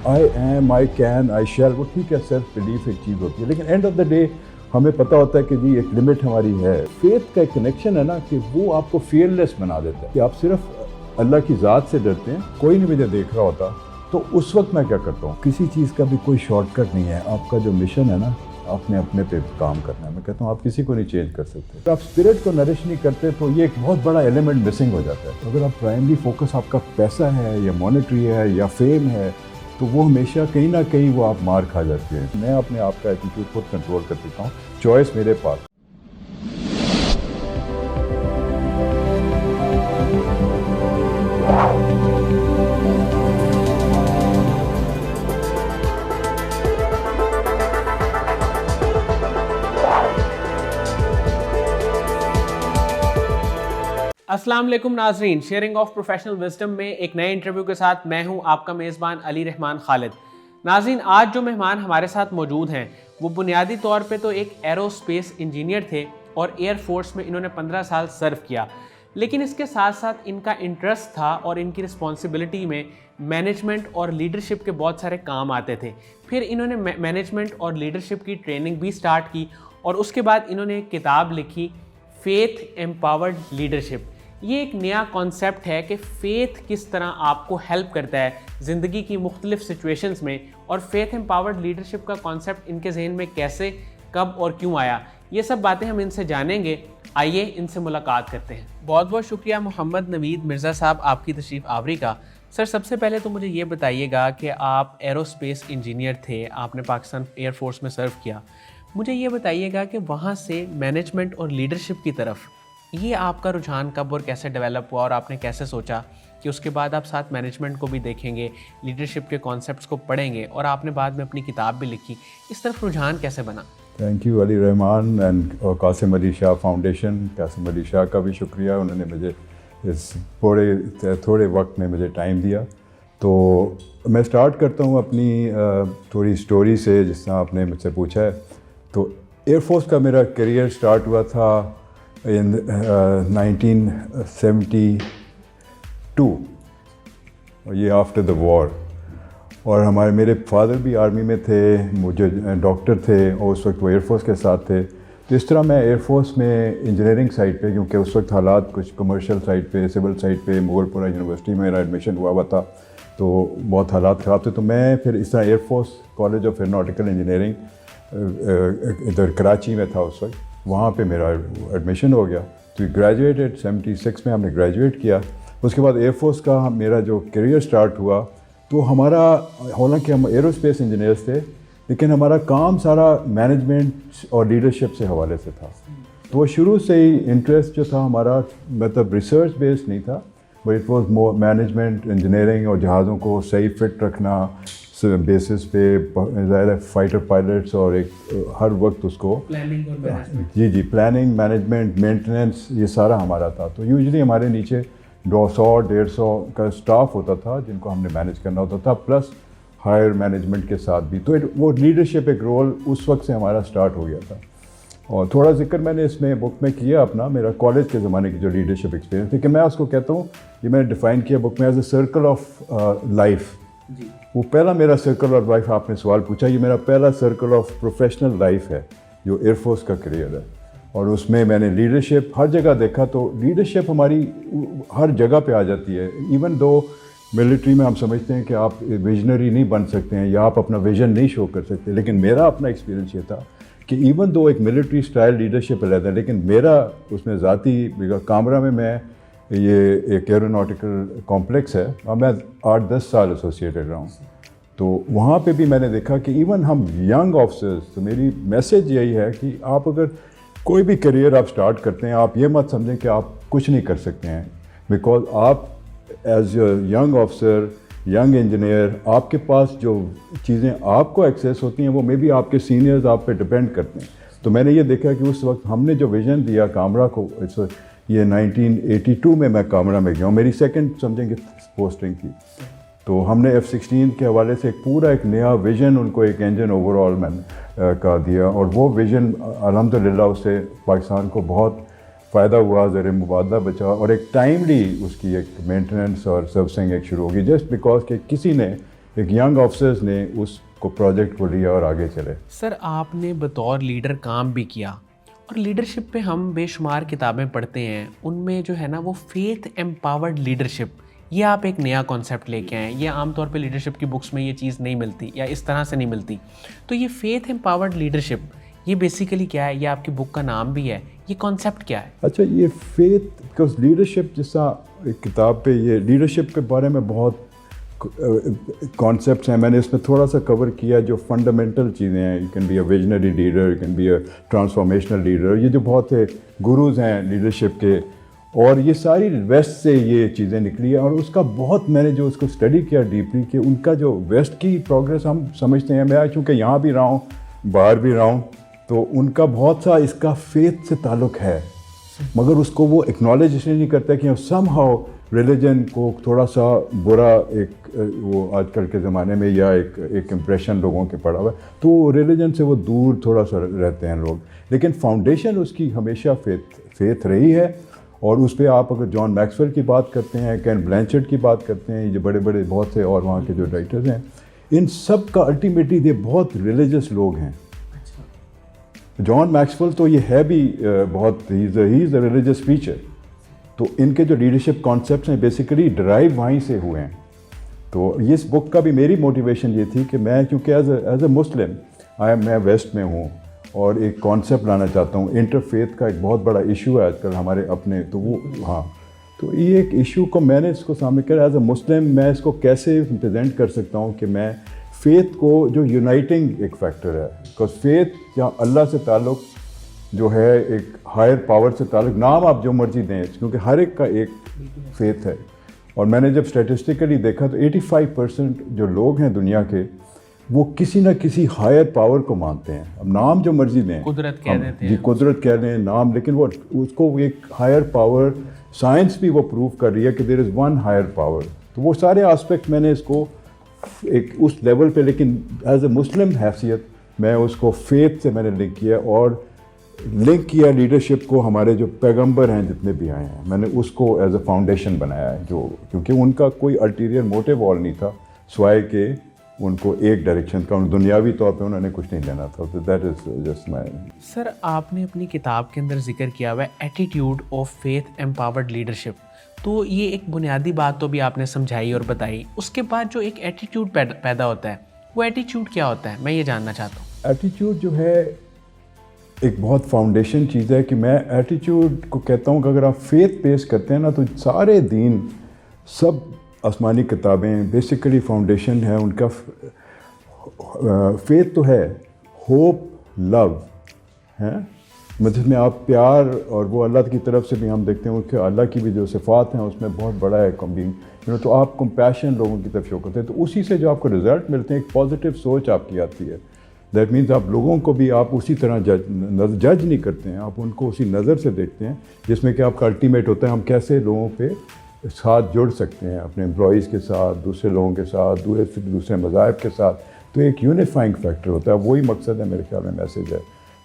I am, I can, I shall, وہ ٹھیک ہے سیلف بلیف ایک چیز ہوتی ہے، لیکن اینڈ آف دا ڈے ہمیں پتہ ہوتا ہے کہ جی ایک لمٹ ہماری ہے. فیتھ کا ایک کنیکشن ہے نا کہ وہ آپ کو فیئرلیس بنا دیتا ہے کہ آپ صرف اللہ کی ذات سے ڈرتے ہیں. کوئی نہیں مجھے دیکھ رہا ہوتا تو اس وقت میں کیا کرتا ہوں، کسی چیز کا بھی کوئی شارٹ کٹ نہیں ہے. آپ کا جو مشن ہے نا آپ نے اپنے پہ کام کرنا ہے. میں کہتا ہوں آپ کسی کو نہیں چینج کر سکتے. اگر آپ اسپرٹ کو نرش نہیں کرتے تو یہ ایک بہت بڑا ایلیمنٹ مسنگ ہو جاتا ہے. اگر آپ پرائمری فوکس آپ کا پیسہ ہے یا مانیٹری ہے یا فیم ہے تو وہ ہمیشہ کہیں نہ کہیں وہ آپ مار کھا جاتے ہیں. میں اپنے آپ کا ایٹیٹیوڈ خود کنٹرول کر سکتا ہوں. چوائس میرے پاس. السلام علیکم ناظرین، شیئرنگ آف پروفیشنل وزڈم میں ایک نئے انٹرویو کے ساتھ میں ہوں آپ کا میزبان علی رحمان خالد. ناظرین، آج جو مہمان ہمارے ساتھ موجود ہیں وہ بنیادی طور پہ تو ایک ایرو اسپیس انجینئر تھے اور ایئر فورس میں انہوں نے 15 سال سرو کیا، لیکن اس کے ساتھ ساتھ ان کا انٹرسٹ تھا اور ان کی رسپانسبلٹی میں مینجمنٹ اور لیڈرشپ کے بہت سارے کام آتے تھے. پھر انہوں نے مینجمنٹ اور لیڈرشپ کی ٹریننگ بھی سٹارٹ کی اور اس کے بعد انہوں نے ایک کتاب لکھی، فیتھ ایمپاورڈ لیڈرشپ. یہ ایک نیا کانسیپٹ ہے کہ فیتھ کس طرح آپ کو ہیلپ کرتا ہے زندگی کی مختلف سچویشنز میں، اور فیتھ ایمپاورڈ لیڈرشپ کا کانسیپٹ ان کے ذہن میں کیسے، کب اور کیوں آیا، یہ سب باتیں ہم ان سے جانیں گے. آئیے ان سے ملاقات کرتے ہیں. بہت بہت شکریہ محمد نوید مرزا صاحب آپ کی تشریف آوری کا. سر، سب سے پہلے تو مجھے یہ بتائیے گا کہ آپ ایرو اسپیس انجینئر تھے، آپ نے پاکستان ایئر فورس میں سرو کیا. مجھے یہ بتائیے گا کہ وہاں سے مینجمنٹ اور لیڈرشپ کی طرف یہ آپ کا رجحان کب اور کیسے ڈیولپ ہوا، اور آپ نے کیسے سوچا کہ اس کے بعد آپ ساتھ مینجمنٹ کو بھی دیکھیں گے، لیڈرشپ کے کانسیپٹس کو پڑھیں گے، اور آپ نے بعد میں اپنی کتاب بھی لکھی. اس طرف رجحان کیسے بنا؟ Thank you Ali Rahman and Qasim Ali Shah Foundation. Qasim Ali Shah کا بھی شکریہ، انہوں نے مجھے اس تھوڑے وقت میں مجھے ٹائم دیا. تو میں سٹارٹ کرتا ہوں اپنی تھوڑی سٹوری سے، جس طرح آپ نے مجھ سے پوچھا ہے. تو ایئر فورس کا میرا کیریئر سٹارٹ ہوا تھا in 1972، اور یہ آفٹر دا وار. اور میرے فادر بھی آرمی میں تھے، مجھے ڈاکٹر تھے، اور اس وقت وہ ایئر فورس کے ساتھ تھے. تو اس طرح میں ایئر فورس میں انجینئرنگ سائٹ پہ، کیونکہ اس وقت حالات کچھ کمرشل سائٹ پہ، سول سائٹ پہ مغل پورہ یونیورسٹی میں میرا ایڈمیشن ہوا تھا، تو بہت حالات خراب تھے. تو میں پھر اس طرح air force college of aeronautical engineering ادھر کراچی میں تھا اس وقت، وہاں پہ میرا ایڈمیشن ہو گیا. تو گریجویٹڈ 76 میں ہم نے گریجویٹ کیا. اس کے بعد ایئر فورس کا میرا جو کیریئر سٹارٹ ہوا، تو ہمارا، حالانکہ ہم ایرو اسپیس انجینئرس تھے، لیکن ہمارا کام سارا مینجمنٹ اور لیڈرشپ سے حوالے سے تھا. تو وہ شروع سے ہی انٹرسٹ جو تھا ہمارا، مطلب ریسرچ بیس نہیں تھا، but it was more management, engineering, اور جہازوں کو صحیح فٹ رکھنا بیسس پہ. ظاہر ہے فائٹر پائلٹس، اور ایک ہر وقت اس کو جی پلاننگ، مینجمنٹ، مینٹیننس، یہ سارا ہمارا تھا. تو یوزلی ہمارے نیچے 100-150 کا اسٹاف ہوتا تھا جن کو ہم نے مینیج کرنا ہوتا تھا، پلس ہائر مینجمنٹ کے ساتھ بھی. تو وہ لیڈرشپ ایک رول اس وقت سے ہمارا سٹارٹ ہو گیا تھا. اور تھوڑا ذکر میں نے اس میں بک میں کیا اپنا، میرا کالج کے زمانے کی جو لیڈرشپ ایکسپیرینس، لیکن میں اس کو کہتا ہوں، یہ میں نے ڈیفائن کیا بک میں as a circle of life. وہ پہلا میرا سرکل آف لائف، آپ نے سوال پوچھا، یہ میرا پہلا سرکل آف پروفیشنل لائف ہے جو ایئر فورس کا کیریئر ہے. اور اس میں میں نے لیڈرشپ ہر جگہ دیکھا. تو لیڈرشپ ہماری ہر جگہ پہ آ جاتی ہے. ایون دو ملٹری میں ہم سمجھتے ہیں کہ آپ ویژنری نہیں بن سکتے ہیں یا آپ اپنا ویژن نہیں شو کر سکتے، لیکن میرا اپنا ایکسپیرینس یہ تھا کہ ایون دو ایک ملٹری اسٹائل لیڈرشپ علیحدہ ہے، لیکن میرا اس میں ذاتی کامرہ میں یہ ایک ایروناٹیکل کمپلیکس ہے، اور میں 8-10 سال ایسوسیٹڈ رہا ہوں. تو وہاں پہ بھی میں نے دیکھا کہ ایون ہم ینگ آفیسرز، تو میری میسیج یہی ہے کہ آپ اگر کوئی بھی کیریئر آپ سٹارٹ کرتے ہیں، آپ یہ مت سمجھیں کہ آپ کچھ نہیں کر سکتے ہیں، بیکاز آپ as a young officer, young engineer, آپ کے پاس جو چیزیں آپ کو ایکسیس ہوتی ہیں وہ میں بھی آپ کے سینئرز آپ پہ ڈپینڈ کرتے ہیں. تو میں نے یہ دیکھا کہ اس وقت ہم نے جو ویژن دیا کامرہ کو، یہ 1982 میں کامرہ میں گیا ہوں، میری سیکنڈ سمجھیں کہ پوسٹنگ تھی. تو ہم نے F-16 کے حوالے سے ایک نیا ویژن ان کو، ایک انجن اوور آل میں کا دیا، اور وہ ویژن الحمدللہ اس سے پاکستان کو بہت فائدہ ہوا، زیر مبادلہ بچا، اور ایک ٹائملی اس کی ایک مینٹیننس اور سروسنگ ایک شروع ہوگی، جسٹ بیکاز کہ کسی نے ایک ینگ آفیسرز نے اس کو پروجیکٹ کو لیا اور آگے چلے. سر آپ نے بطور لیڈر کام بھی کیا اور لیڈرشپ پہ ہم بے شمار کتابیں پڑھتے ہیں, ان میں جو ہے نا وہ فیتھ ایمپاورڈ لیڈرشپ, یہ آپ ایک نیا کانسیپٹ لے کے آئے ہیں. یہ عام طور پہ لیڈرشپ کی بکس میں یہ چیز نہیں ملتی یا اس طرح سے نہیں ملتی. تو یہ فیتھ ایمپاورڈ لیڈرشپ یہ بیسیکلی کیا ہے؟ یہ آپ کی بک کا نام بھی ہے, یہ کانسیپٹ کیا ہے؟ اچھا, یہ فیتھ بیکاز لیڈرشپ جیسا ایک کتاب پہ یہ لیڈرشپ کے بارے میں بہت کانسیپٹس ہیں. میں نے اس میں تھوڑا سا کور کیا جو فنڈامنٹل چیزیں ہیں. You can be a visionary leader, you can be a transformational leader. یہ جو بہت سے گروز ہیں لیڈرشپ کے, اور یہ ساری ویسٹ سے یہ چیزیں نکلی ہیں. اور اس کا بہت میں نے جو اس کو اسٹڈی کیا ڈیپلی کہ ان کا جو ویسٹ کی پروگرس ہم سمجھتے ہیں, میں چونکہ یہاں بھی رہا ہوں باہر بھی رہا ہوں, تو ان کا بہت سا اس کا فیتھ سے تعلق ہے, مگر اس کو وہ اکنالج اس لیے نہیں کرتا کہ سم ہاؤ ریلیجن کو تھوڑا سا برا ایک وہ آج کل کے زمانے میں یا ایک امپریشن لوگوں کے پڑا ہوا ہے, تو ریلیجن سے وہ دور تھوڑا سا رہتے ہیں لوگ. لیکن فاؤنڈیشن اس کی ہمیشہ فیتھ رہی ہے. اور اس پہ آپ اگر جان میکسویل کی بات کرتے ہیں, کین بلینچرڈ کی بات کرتے ہیں, یہ جو بڑے بڑے بہت سے اور وہاں کے جو رائٹرز ہیں, ان سب کا الٹیمیٹلی یہ بہت ریلیجس لوگ ہیں. جان میکسویل تو یہ ہے بھی بہت ہی از اے ریلیجس فیچر. تو ان کے جو لیڈرشپ کانسیپٹس ہیں بیسیکلی ڈرائیو وہیں سے ہوئے ہیں. تو اس بک کا بھی میری موٹیویشن یہ تھی کہ میں چونکہ ایز اے مسلم میں ویسٹ میں ہوں اور ایک کانسیپٹ لانا چاہتا ہوں. انٹرفیتھ کا ایک بہت بڑا ایشو ہے آج کل ہمارے اپنے, تو وہ تو یہ ایک ایشو کو میں نے اس کو سامنے کیا ایز اے مسلم میں اس کو کیسے پریزنٹ کر سکتا ہوں کہ میں فیتھ کو جو یونائٹنگ ایک فیکٹر ہے. بیکاز فیتھ یا اللہ سے تعلق جو ہے ایک ہائر پاور سے تعلق, نام آپ جو مرضی دیں کیونکہ ہر ایک کا ایک فیتھ ہے. اور میں نے جب اسٹیٹسٹیکلی دیکھا تو 85% جو لوگ ہیں دنیا کے وہ کسی نہ کسی ہائر پاور کو مانتے ہیں. اب نام جو مرضی دیں, قدرت کہہ دیتے ہیں, جی قدرت کہہ لیں نام, لیکن وہ اس کو ایک ہائر پاور, سائنس بھی وہ پروو کر رہی ہے کہ دیر از ون ہائر پاور. تو وہ سارے آسپیکٹ میں نے اس کو ایک اس لیول پہ, لیکن ایز اے مسلم حیثیت میں اس کو فیتھ سے میں نے لنک کیا اور لنک کیا لیڈرشپ کو ہمارے جو پیغمبر ہیں جتنے بھی آئے ہیں, میں نے اس کو ایز اے فاؤنڈیشن بنایا ہے. جو کیونکہ ان کا کوئی الٹیریئر موٹیو اور نہیں تھا سوائے کہ ان کو ایک ڈائریکشن کا, دنیاوی طور پہ انہوں نے کچھ نہیں لینا تھا. That is just my. سر آپ نے اپنی کتاب کے اندر ذکر کیا ہوا ہے attitude of faith empowered leadership. تو یہ ایک بنیادی بات تو بھی آپ نے سمجھائی اور بتائی. اس کے بعد جو ایک ایٹیٹیوڈ پیدا ہوتا ہے, وہ ایٹیٹیوڈ کیا ہوتا ہے, میں یہ جاننا چاہتا ہوں. ایٹیٹیوڈ جو ہے ایک بہت فاؤنڈیشن چیز ہے کہ میں ایٹیٹیوڈ کو کہتا ہوں کہ اگر آپ فیتھ پیش کرتے ہیں نا تو سارے دین سب آسمانی کتابیں بیسیکلی فاؤنڈیشن ہے ان کا. فیتھ تو ہے, ہوپ, لو ہے, جس میں آپ پیار اور وہ اللہ کی طرف سے بھی ہم دیکھتے ہیں کہ اللہ کی بھی جو صفات ہیں اس میں بہت بڑا ہے تو آپ کمپیشن لوگوں کی طرف شو کرتے ہیں. تو اسی سے جو آپ کو رزلٹ ملتے ہیں ایک پازیٹیو سوچ آپ کی آتی ہے. دیٹ مینس آپ لوگوں کو بھی آپ اسی طرح جج نہیں کرتے ہیں, آپ ان کو اسی نظر سے دیکھتے ہیں جس میں کہ آپ کا الٹیمیٹ ہوتا ہے ہم کیسے لوگوں پہ ساتھ جڑ سکتے ہیں, اپنے امپلائیز کے ساتھ, دوسرے لوگوں کے ساتھ, دوسرے مذاہب کے ساتھ. تو ایک یونیفائنگ فیکٹر ہوتا ہے, وہی مقصد ہے میرے خیال میں, میسیج ہے.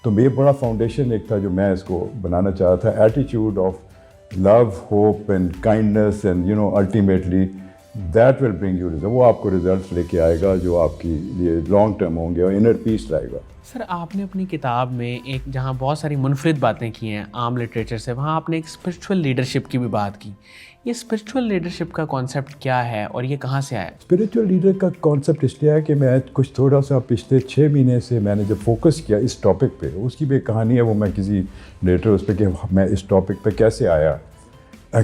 تو یہ بڑا فاؤنڈیشن ایک تھا جو میں اس کو بنانا چاہا تھا, attitude of love, hope and kindness and ultimately that will bring you result. وہ آپ کو ریزلٹس لے کے آئے گا جو آپ کی لیے لانگ ٹرم ہوں گے اور انر پیس لائے گا. سر آپ نے اپنی کتاب میں ایک جہاں بہت ساری منفرد باتیں کی ہیں عام لٹریچر سے, وہاں آپ نے ایک اسپرچول لیڈرشپ کی بھی بات کی. یہ اسپرچول لیڈرشپ کا کانسیپٹ کیا ہے اور یہ کہاں سے آیا؟ اسپرچول لیڈر کا کانسیپٹ اس لیے ہے کہ میں کچھ تھوڑا سا پچھلے 6 مہینے سے میں نے جب فوکس کیا اس ٹاپک پہ, اس کی بھی ایک کہانی ہے, وہ میں کسی لیٹر اس پہ کہ میں اس ٹاپک پہ کیسے آیا,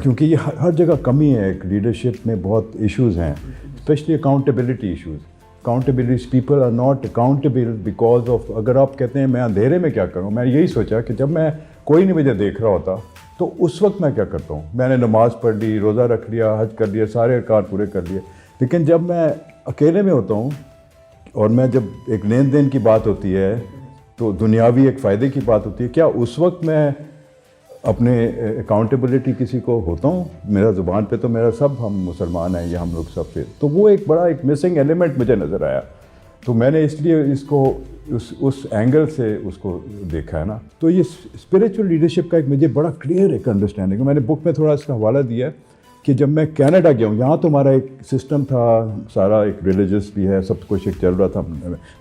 کیونکہ یہ ہر جگہ کمی ہے. ایک لیڈرشپ میں بہت ایشوز ہیں, especially accountability issues. Accountability, people are not accountable because of, اگر آپ کہتے ہیں میں اندھیرے میں کیا کروں, میں یہی سوچا کہ جب میں کوئی نہیں مجھے دیکھ رہا ہوتا تو اس وقت میں کیا کرتا ہوں. میں نے نماز پڑھ لی, روزہ رکھ لیا, حج کر لیا, سارے ارکان پورے کر لیے. لیکن جب میں اکیلے میں ہوتا ہوں اور میں جب ایک لین دین کی بات ہوتی ہے تو دنیاوی ایک فائدے کی بات ہوتی ہے, کیا اس وقت میں اپنے اکاؤنٹیبلٹی کسی کو ہوتا ہوں؟ میرا زبان پہ تو میرا سب ہم مسلمان ہیں یا ہم لوگ سب پہ, تو وہ ایک بڑا ایک مسنگ ایلیمنٹ مجھے نظر آیا. تو میں نے اس لیے اس کو اس اینگل سے اس کو دیکھا ہے نا. تو یہ اسپریچول لیڈرشپ کا ایک مجھے بڑا کلیئر ایک انڈرسٹینڈنگ ہے. میں نے بک میں تھوڑا اس کا حوالہ دیا کہ جب میں کینیڈا گیا ہوں، یہاں تو ہمارا ایک سسٹم تھا سارا، ایک ریلیجس بھی ہے، سب کچھ ایک چل رہا تھا،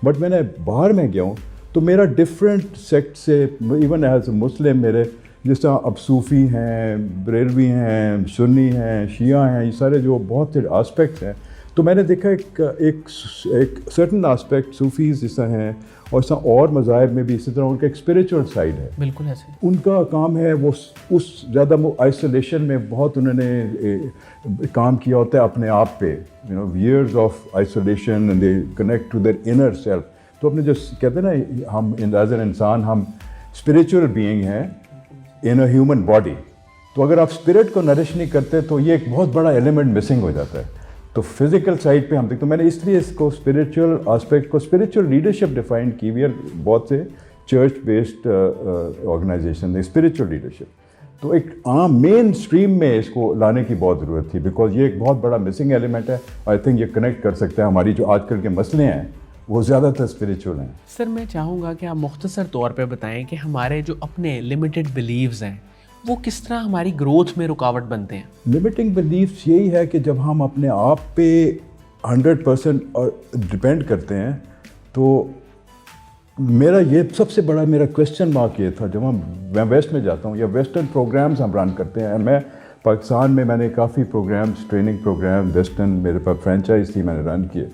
بٹ میں نے باہر میں گیا ہوں تو میرا ڈفرینٹ سیکٹ سے، ایون ایز اے مسلم میرے جس طرح اب صوفی ہیں، بریلوی ہیں، سنی ہیں، شیعہ ہیں، یہ سارے جو بہت سے آسپیکٹس ہیں، تو میں نے دیکھا ایک سرٹن آسپیکٹ صوفیز جس طرح ہیں اور اس طرح اور مذاہب میں بھی اسی طرح ان کا ایک اسپریچول سائڈ ہے. بالکل ایسے ان کا کام ہے وہ اس زیادہ آئسولیشن میں بہت انہوں نے کام کیا ہوتا ہے اپنے آپ پہ، years of isolation and they connect to their inner self. تو اپنے جو کہتے ہیں نا ہم ایز این انسان ہم اسپریچول بینگ ہیں ان اے ہیومن باڈی. تو اگر آپ اسپرٹ کو نرش نہیں کرتے تو یہ ایک بہت بڑا ایلیمنٹ مسنگ ہو جاتا ہے. تو فزیکل سائڈ پہ ہم دیکھتے، تو میں نے اس لیے اس کو اسپریچول آسپیکٹ کو اسپریچول لیڈرشپ ڈیفائن کی ہوئی ہے. بہت سے church based organization spiritual leadership, تو ایک عام مین اسٹریم میں اس کو لانے کی بہت ضرورت تھی، بیکاز یہ ایک بہت بڑا مسنگ ایلیمنٹ ہے. آئی تھنک یہ کنیکٹ کر سکتا ہے ہماری جو آج کل کے مسئلے ہیں وہ زیادہ تر اسپریچول ہیں. سر میں چاہوں گا کہ آپ مختصر طور پہ بتائیں کہ ہمارے جو اپنے لمیٹڈ بلیوز ہیں وہ کس طرح ہماری گروتھ میں رکاوٹ بنتے ہیں. لمیٹنگ بلیفس یہی ہے کہ جب ہم اپنے آپ پہ 100% اور ڈپینڈ کرتے ہیں، تو میرا یہ سب سے بڑا میرا کویسچن مارک یہ تھا جب میں ویسٹ میں جاتا ہوں یا ویسٹرن پروگرامز ہم رن کرتے ہیں. میں پاکستان میں نے کافی پروگرامز، ٹریننگ پروگرام ویسٹرن میرے پاس فرینچائز تھی، میں نے رن کیے.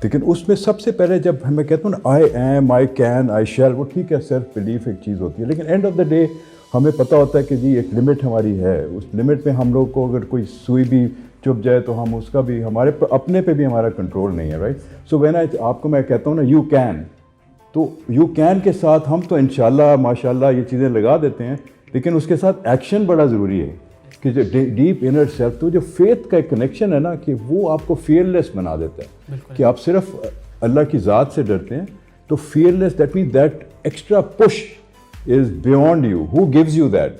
لیکن اس میں سب سے پہلے جب میں کہتا ہوں نا I am, I can, I shall, وہ ٹھیک ہے سیلف بلیف ایک چیز ہوتی ہے، لیکن اینڈ آف دا ڈے ہمیں پتہ ہوتا ہے کہ جی ایک لمٹ ہماری ہے. اس لمٹ میں ہم لوگ کو اگر کوئی سوئی بھی چپ جائے تو ہم اس کا بھی ہمارے اپنے پہ بھی ہمارا کنٹرول نہیں ہے، رائٹ. سو وین آپ کو میں کہتا ہوں نا یو کین، تو یو کین کے ساتھ ہم تو انشاءاللہ ماشاءاللہ یہ چیزیں لگا دیتے ہیں، لیکن اس کے ساتھ ایکشن بڑا ضروری ہے کہ جو ڈیپ انر سیلف، تو جو فیتھ کا ایک کنیکشن ہے نا کہ وہ آپ کو فیئرلیس بنا دیتا ہے کہ آپ صرف اللہ کی ذات سے ڈرتے ہیں. تو fearless that mean that extra push is beyond you. Who gives you that?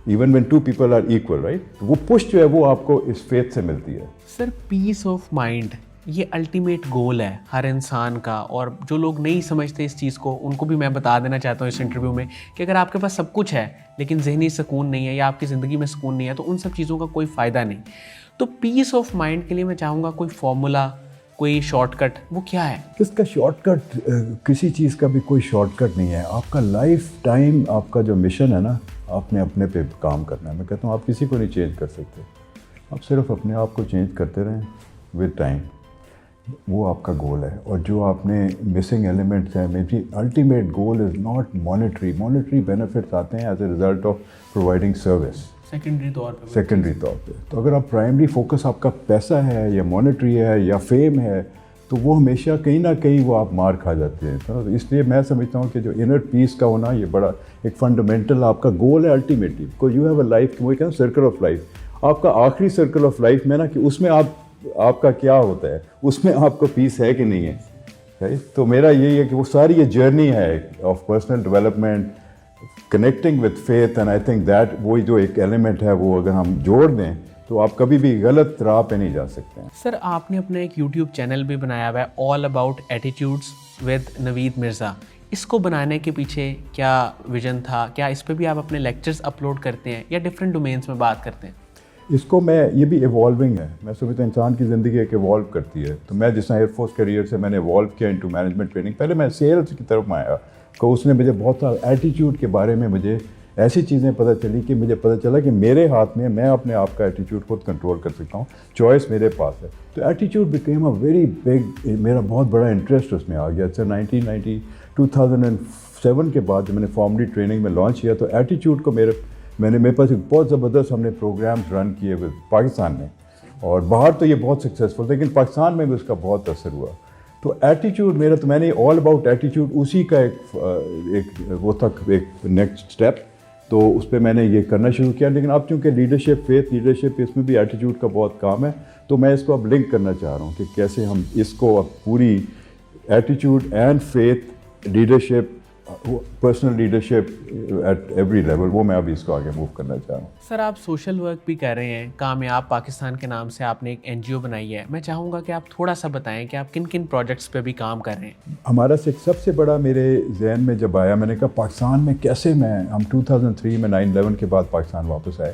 Even when two people are equal, right? وہ push جو ہے وہ آپ کو اس faith سے ملتی ہے. سر پیس آف مائنڈ یہ الٹیمیٹ گول ہے ہر انسان کا، اور جو لوگ نہیں سمجھتے اس چیز کو ان کو بھی میں بتا دینا چاہتا ہوں اس انٹرویو میں کہ اگر آپ کے پاس سب کچھ ہے لیکن ذہنی سکون نہیں ہے یا آپ کی زندگی میں سکون نہیں ہے تو ان سب چیزوں کا کوئی فائدہ نہیں. تو پیس آف مائنڈ کے لیے میں چاہوں گا کوئی فارمولا، کوئی شارٹ کٹ، وہ کیا ہے؟ اس کا شارٹ کٹ کسی چیز کا بھی کوئی شارٹ کٹ نہیں ہے. آپ کا لائف ٹائم آپ کا جو مشن ہے نا، آپ نے اپنے پہ کام کرنا ہے. میں کہتا ہوں آپ کسی کو نہیں چینج کر سکتے، آپ صرف اپنے آپ کو چینج کرتے رہیں ود ٹائم. وہ آپ کا گول ہے. اور جو آپ نے مسنگ ایلیمنٹس ہیں، میری ultimate goal is not monetary. Monetary benefits آتے ہیں as a result of providing service, secondary طور پہ. تو اگر آپ پرائمری فوکس آپ کا پیسہ ہے یا مانیٹری ہے یا فیم ہے تو وہ ہمیشہ کہیں نہ کہیں وہ آپ مار کھا جاتے ہیں. تو اس لیے میں سمجھتا ہوں کہ جو انر پیس کا ہونا یہ بڑا ایک فنڈامنٹل آپ کا گول ہے الٹیمیٹلی. کو یو ہیو اے لائف، وہ کہتے ہیں سرکل آف لائف. آپ کا آخری سرکل آف لائف میں نا کہ اس میں آپ کا کیا ہوتا ہے، اس میں آپ کو پیس ہے کہ نہیں ہے. تو میرا یہی ہے کہ وہ ساری یہ جرنی ہے of personal development, connecting with faith, and I think that وہی جو ایک ایلیمنٹ ہے وہ اگر ہم جوڑ دیں تو آپ کبھی بھی غلط راہ پہ نہیں جا سکتے ہیں. سر آپ نے اپنا ایک یوٹیوب چینل بھی بنایا ہوا ہے آل اباؤٹ ایٹیٹیوڈس ود نوید مرزا. اس کو بنانے کے پیچھے کیا ویژن تھا؟ کیا اس پہ بھی آپ اپنے لیکچرز اپلوڈ کرتے ہیں یا ڈفرینٹ ڈومینس میں بات کرتے ہیں؟ اس کو یہ بھی ایوالونگ ہے. میں سمجھتا ہوں انسان کی زندگی ایک ایوالو کرتی ہے. تو میں جس طرح ایئر فورس کیریئر سے میں نے ایوالو کیا انٹو مینجمنٹ ٹریننگ. پہلے میں سیلس کی طرف میں آیا تو اس نے مجھے بہت سارا ایٹیٹیوڈ کے بارے میں مجھے ایسی چیزیں پتہ چلی کہ مجھے پتہ چلا کہ میرے ہاتھ میں اپنے آپ کا ایٹیٹیوڈ خود کنٹرول کر سکتا ہوں. چوائس میرے پاس ہے. تو attitude became a very big, میرا بہت بڑا انٹرسٹ اس میں آ گیا. سر 2007 کے بعد جب میں نے فارملی ٹریننگ میں لانچ کیا تو ایٹیٹیوڈ کو میرے پاس ایک بہت زبردست ہم نے پروگرامز رن کیے ہوئے پاکستان میں، اور باہر تو یہ بہت سکسیزفل، لیکن پاکستان میں بھی اس کا بہت اثر ہوا. تو ایٹیٹیوڈ میرا، تو میں نے آل اباؤٹ ایٹیٹیوڈ اسی کا ایک وہ تک ایک نیکسٹ اسٹیپ، تو اس پہ میں نے یہ کرنا شروع کیا. لیکن اب چونکہ لیڈرشپ، فیتھ لیڈرشپ، اس میں بھی ایٹیٹیوڈ کا بہت کام ہے، تو میں اس کو اب لنک کرنا چاہ رہا ہوں کہ کیسے ہم اس کو اب پوری attitude and faith leadership, personal leadership at every level, وہ میں ابھی اس کو آگے موو کرنا چاہ رہا ہوں. سر آپ سوشل ورک بھی کر رہے ہیں، کامیاب پاکستان کے نام سے آپ نے ایک NGO بنائی ہے. میں چاہوں گا کہ آپ تھوڑا سا بتائیں کہ آپ کن کن پروجیکٹس پہ بھی کام کر رہے ہیں. ہمارا سب سے بڑا میرے ذہن میں جب آیا، میں نے کہا پاکستان میں کیسے ہم 2003 میں 9/11 کے بعد پاکستان واپس آئے.